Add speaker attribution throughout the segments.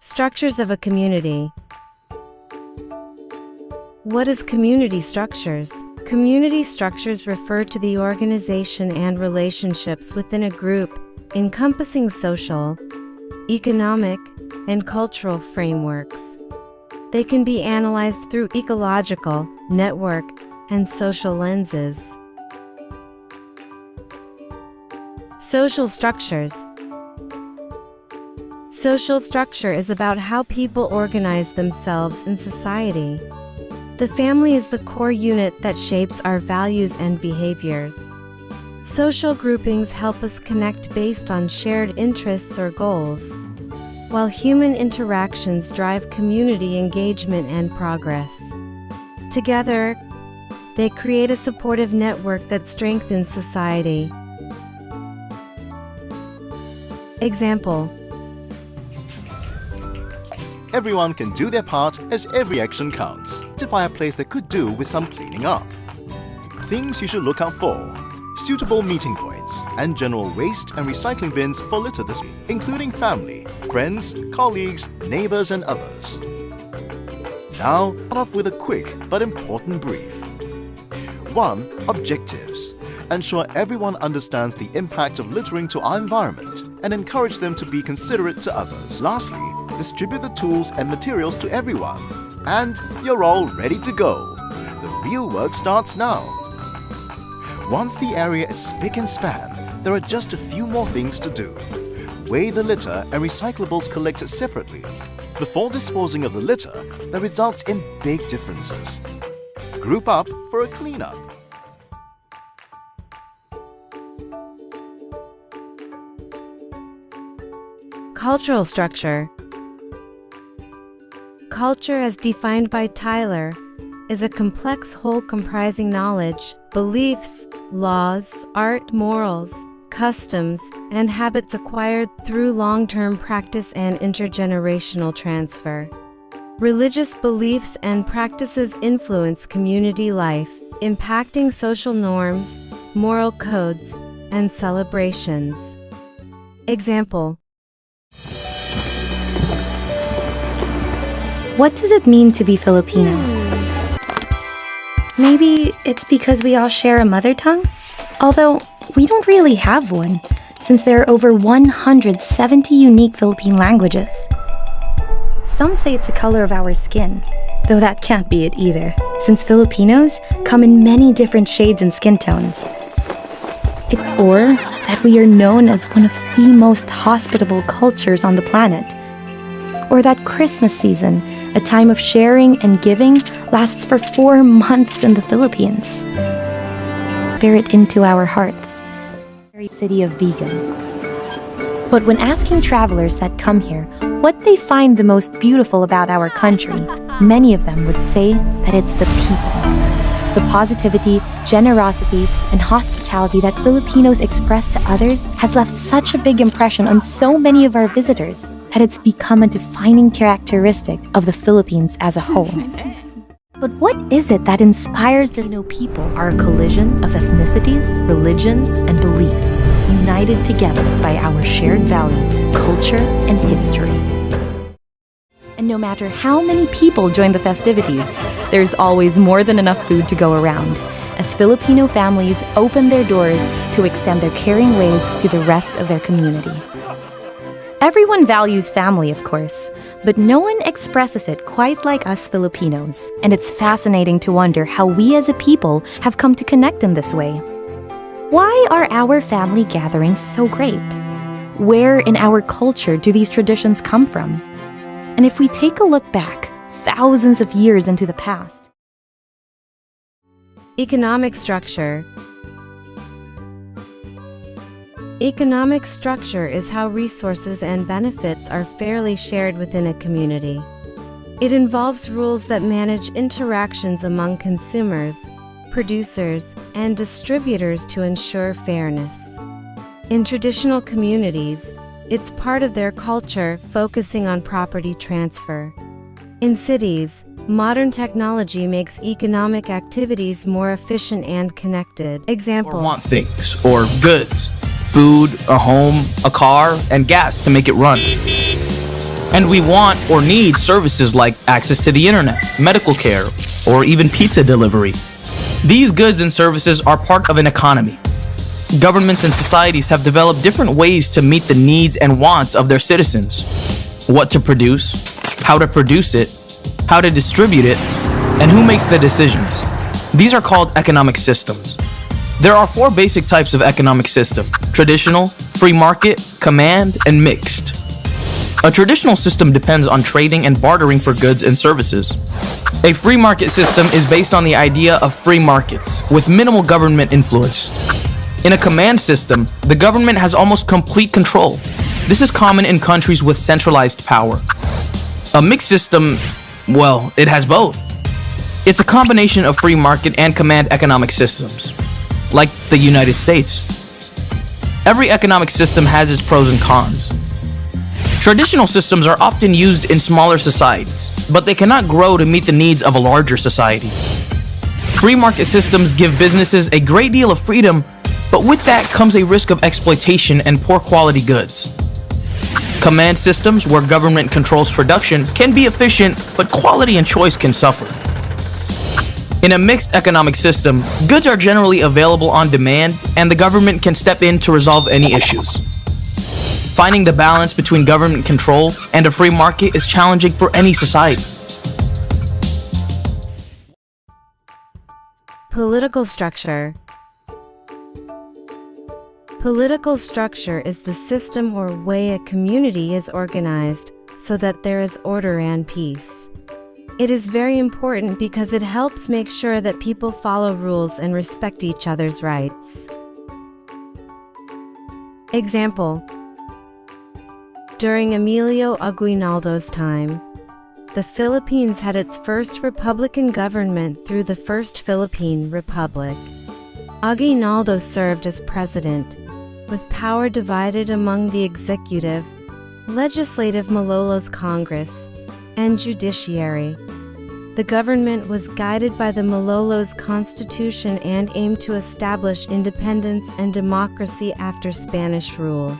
Speaker 1: Structures of a community. What is community structures? Community structures refer to the organization and relationships within a group, encompassing social, economic, and cultural frameworks. They can be analyzed through ecological, network, and social lenses. Social structures. Social structure is about how people organize themselves in society. The family is the core unit that shapes our values and behaviors. Social groupings help us connect based on shared interests or goals, while human interactions drive community engagement and progress. Together, they create a supportive network that strengthens society. Example:
Speaker 2: Everyone can do their part as every action counts. Identify a place that could do with some cleaning up. Things you should look out for: suitable meeting points and general waste and recycling bins for litter disposal, including family, friends, colleagues, neighbors and others. Now, start off with a quick but important brief. 1. Objectives. Ensure everyone understands the impact of littering to our environment and encourage them to be considerate to others. Lastly, distribute the tools and materials to everyone. And you're all ready to go. The real work starts now. Once the area is spick and span, there are just a few more things to do. Weigh the litter and recyclables collected separately. Before disposing of the litter, that results in big differences. Group up for a cleanup.
Speaker 1: Cultural structure. Culture, as defined by Tyler, is a complex whole comprising knowledge, beliefs, laws, art, morals, customs, and habits acquired through long-term practice and intergenerational transfer. Religious beliefs and practices influence community life, impacting social norms, moral codes, and celebrations. Example:
Speaker 3: what does it mean to be Filipino? Maybe it's because we all share a mother tongue? Although, we don't really have one, since there are over 170 unique Philippine languages. Some say it's the color of our skin, though that can't be it either, since Filipinos come in many different shades and skin tones. Or that we are known as one of the most hospitable cultures on the planet. Or that Christmas season, a time of sharing and giving, lasts for 4 months in the Philippines. Bear it into our hearts. City of vegan. But when asking travelers that come here what they find the most beautiful about our country, many of them would say that it's the people. The positivity, generosity, and hospitality that Filipinos express to others has left such a big impression on so many of our visitors that it's become a defining characteristic of the Philippines as a whole. But what is it that inspires the Filipino people? Our collision of ethnicities, religions, and beliefs, united together by our shared values, culture, and history. And no matter how many people join the festivities, there's always more than enough food to go around, as Filipino families open their doors to extend their caring ways to the rest of their community. Everyone values family, of course, but no one expresses it quite like us Filipinos, and it's fascinating to wonder how we as a people have come to connect in this way. Why are our family gatherings so great? Where in our culture do these traditions come from? And if we take a look back, thousands of years into the past.
Speaker 1: Economic structure. Economic structure is how resources and benefits are fairly shared within a community. It involves rules that manage interactions among consumers, producers, and distributors to ensure fairness. In traditional communities, it's part of their culture, focusing on property transfer. In cities, modern technology makes economic activities more efficient and connected. Example:
Speaker 4: or want things, or goods, food, a home, a car, and gas to make it run. And we want or need services like access to the internet, medical care, or even pizza delivery. These goods and services are part of an economy. Governments and societies have developed different ways to meet the needs and wants of their citizens. What to produce, how to produce it, how to distribute it, and who makes the decisions. These are called economic systems. There are 4 basic types of economic system: traditional, free market, command, and mixed. A traditional system depends on trading and bartering for goods and services. A free market system is based on the idea of free markets, with minimal government influence. In a command system, the government has almost complete control. This is common in countries with centralized power. A mixed system, well, it has both. It's a combination of free market and command economic systems, like the United States. Every economic system has its pros and cons. Traditional systems are often used in smaller societies, but they cannot grow to meet the needs of a larger society. Free market systems give businesses a great deal of freedom, but with that comes a risk of exploitation and poor quality goods. Command systems, where government controls production, can be efficient, but quality and choice can suffer. In a mixed economic system, goods are generally available on demand, and the government can step in to resolve any issues. Finding the balance between government control and a free market is challenging for any society.
Speaker 1: Political structure. Political structure is the system or way a community is organized so that there is order and peace. It is very important because it helps make sure that people follow rules and respect each other's rights. Example: during Emilio Aguinaldo's time, the Philippines had its first republican government through the First Philippine Republic. Aguinaldo served as president, with power divided among the executive, legislative Malolos Congress, and judiciary. The government was guided by the Malolos Constitution and aimed to establish independence and democracy after Spanish rule.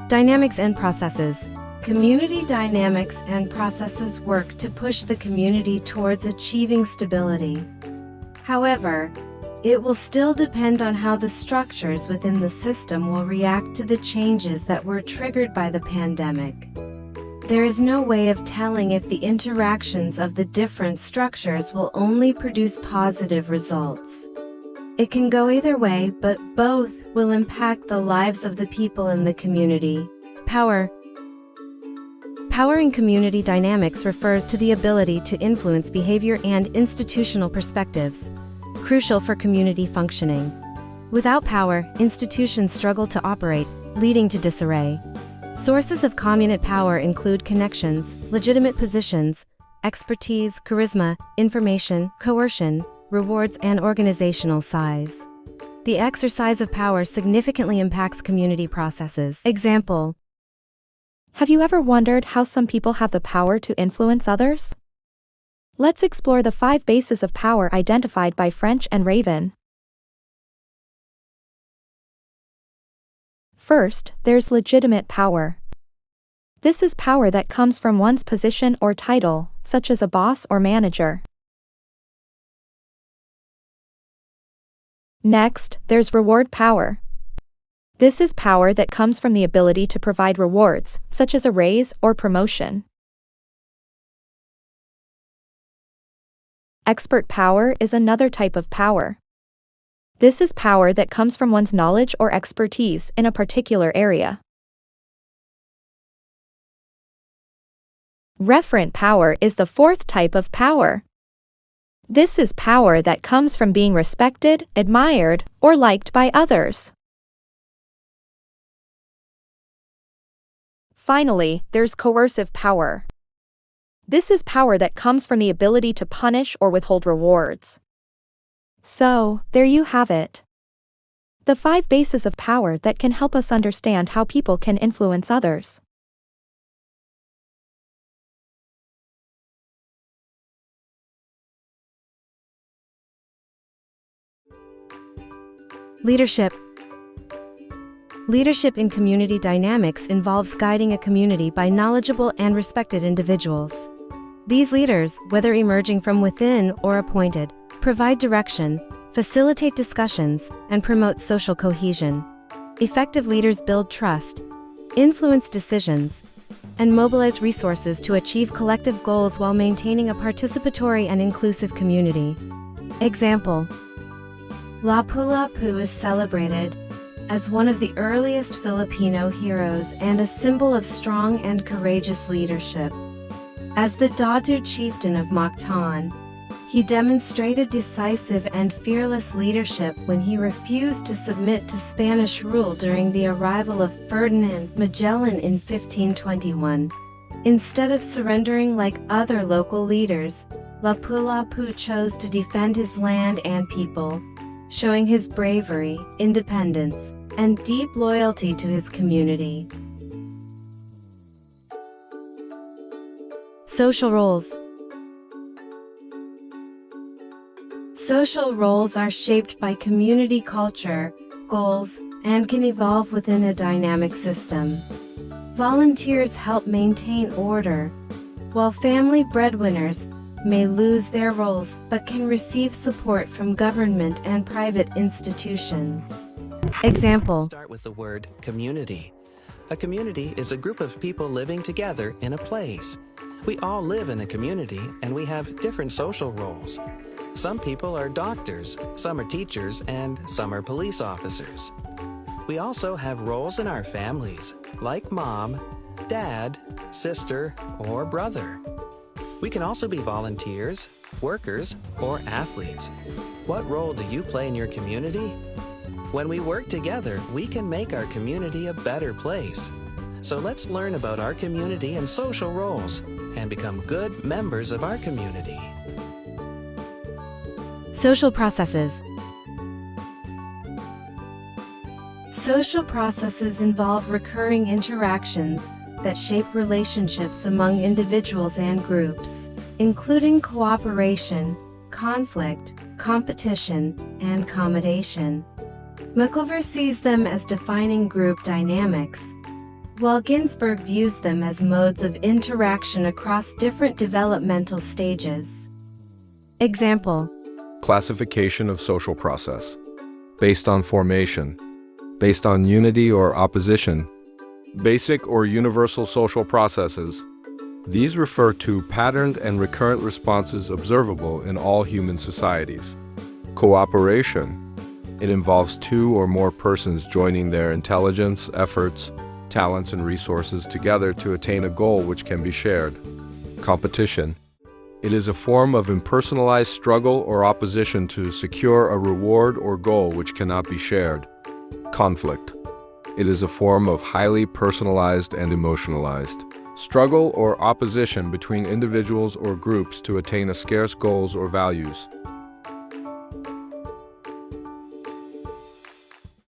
Speaker 1: Dynamics and processes. Community dynamics and processes work to push the community towards achieving stability. However, it will still depend on how the structures within the system will react to the changes that were triggered by the pandemic. There is no way of telling if the interactions of the different structures will only produce positive results. It can go either way, but both will impact the lives of the people in the community. Power. Power in community dynamics refers to the ability to influence behavior and institutional perspectives, crucial for community functioning. Without power, institutions struggle to operate, leading to disarray. Sources of community power include connections, legitimate positions, expertise, charisma, information, coercion, rewards, and organizational size. The exercise of power significantly impacts community processes. Example:
Speaker 3: Have you ever wondered how some people have the power to influence others? Let's explore the 5 bases of power identified by French and Raven. First, there's legitimate power. This is power that comes from one's position or title, such as a boss or manager. Next, there's reward power. This is power that comes from the ability to provide rewards, such as a raise or promotion. Expert power is another type of power. This is power that comes from one's knowledge or expertise in a particular area. Referent power is the 4th type of power. This is power that comes from being respected, admired, or liked by others. Finally, there's coercive power. This is power that comes from the ability to punish or withhold rewards. So, there you have it. The 5 bases of power that can help us understand how people can influence others.
Speaker 1: Leadership. Leadership in community dynamics involves guiding a community by knowledgeable and respected individuals. These leaders, whether emerging from within or appointed, provide direction, facilitate discussions, and promote social cohesion. Effective leaders build trust, influence decisions, and mobilize resources to achieve collective goals while maintaining a participatory and inclusive community. Example: Lapu-Lapu is celebrated as one of the earliest Filipino heroes and a symbol of strong and courageous leadership. As the Dadu chieftain of Mactan, he demonstrated decisive and fearless leadership when he refused to submit to Spanish rule during the arrival of Ferdinand Magellan in 1521. Instead of surrendering like other local leaders, Lapu-Lapu chose to defend his land and people, showing his bravery, independence, and deep loyalty to his community. Social roles. Social roles are shaped by community culture, goals, and can evolve within a dynamic system. Volunteers help maintain order, while family breadwinners may lose their roles but can receive support from government and private institutions. Example:
Speaker 5: Start with the word community. A community is a group of people living together in a place. We all live in a community and we have different social roles. Some people are doctors, some are teachers, and some are police officers. We also have roles in our families, like mom, dad, sister, or brother. We can also be volunteers, workers, or athletes. What role do you play in your community? When we work together, we can make our community a better place. So let's learn about our community and social roles and become good members of our community.
Speaker 1: Social processes. Social processes involve recurring interactions that shape relationships among individuals and groups, including cooperation, conflict, competition, and accommodation. McIlver sees them as defining group dynamics, while Ginsberg views them as modes of interaction across different developmental stages. Example:
Speaker 6: Classification of social process. Based on formation. Based on unity or opposition. Basic or universal social processes. These refer to patterned and recurrent responses observable in all human societies. Cooperation. It involves two or more persons joining their intelligence, efforts, talents, and resources together to attain a goal which can be shared. Competition. It is a form of impersonalized struggle or opposition to secure a reward or goal which cannot be shared. Conflict. It is a form of highly personalized and emotionalized struggle or opposition between individuals or groups to attain a scarce goals or values.